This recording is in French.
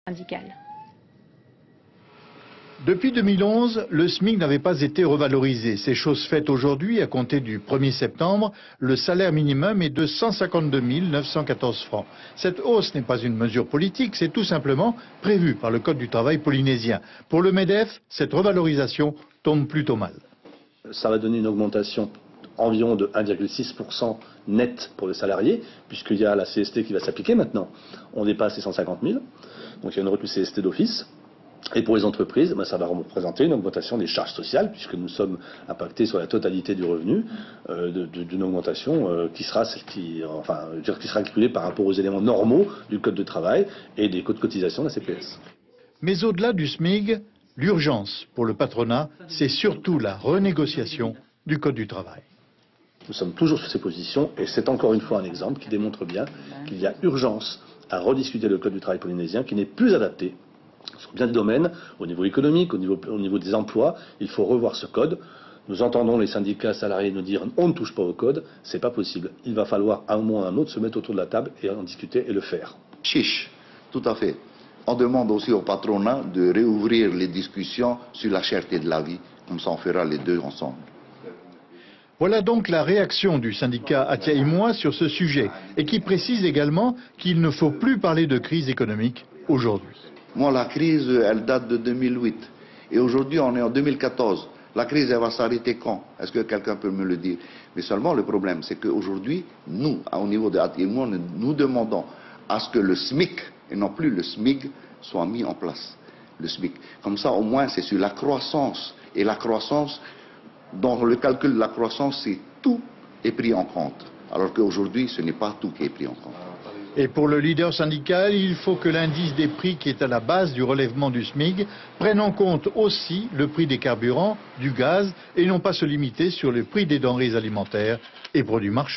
syndicale. Depuis 2011, le SMIC n'avait pas été revalorisé. C'est chose faite aujourd'hui. À compter du 1er septembre, le salaire minimum est de 152 914 francs. Cette hausse n'est pas une mesure politique, c'est tout simplement prévu par le Code du travail polynésien. Pour le MEDEF, cette revalorisation tombe plutôt mal. Ça va donner une augmentation environ de 1,6% net pour les salariés, puisqu'il y a la CST qui va s'appliquer maintenant. On dépasse les 150 000, donc il y a une retenue CST d'office. Et pour les entreprises, ça va représenter une augmentation des charges sociales, puisque nous sommes impactés sur la totalité du revenu, d'une augmentation qui sera calculée par rapport aux éléments normaux du Code de travail et des codes de cotisation de la CPS. Mais au-delà du SMIC, l'urgence pour le patronat, c'est surtout la renégociation du Code du travail. Nous sommes toujours sur ces positions, et c'est encore une fois un exemple qui démontre bien qu'il y a urgence à rediscuter le Code du travail polynésien qui n'est plus adapté. Sur bien des domaines, au niveau économique, au niveau des emplois, il faut revoir ce code. Nous entendons les syndicats salariés nous dire on ne touche pas au code, c'est pas possible. Il va falloir à un moment ou à un autre se mettre autour de la table et en discuter et le faire. Chiche, tout à fait. On demande aussi au patronat de réouvrir les discussions sur la cherté de la vie, comme ça on fera les deux ensemble. Voilà donc la réaction du syndicat Atiaïmois sur ce sujet et qui précise également qu'il ne faut plus parler de crise économique aujourd'hui. Moi, la crise, elle date de 2008. Et aujourd'hui, on est en 2014. La crise, elle va s'arrêter quand? Est-ce que quelqu'un peut me le dire? Mais seulement le problème, c'est qu'aujourd'hui, nous, au niveau de Atiaïmois, nous demandons à ce que le SMIC, et non plus le SMIG, soit mis en place. Le SMIC. Comme ça, au moins, c'est sur la croissance. Et la croissance, dans le calcul de la croissance, c'est tout est pris en compte. Alors qu'aujourd'hui, ce n'est pas tout qui est pris en compte. Et pour le leader syndical, il faut que l'indice des prix qui est à la base du relèvement du SMIC prenne en compte aussi le prix des carburants, du gaz et non pas se limiter sur le prix des denrées alimentaires et produits marchands.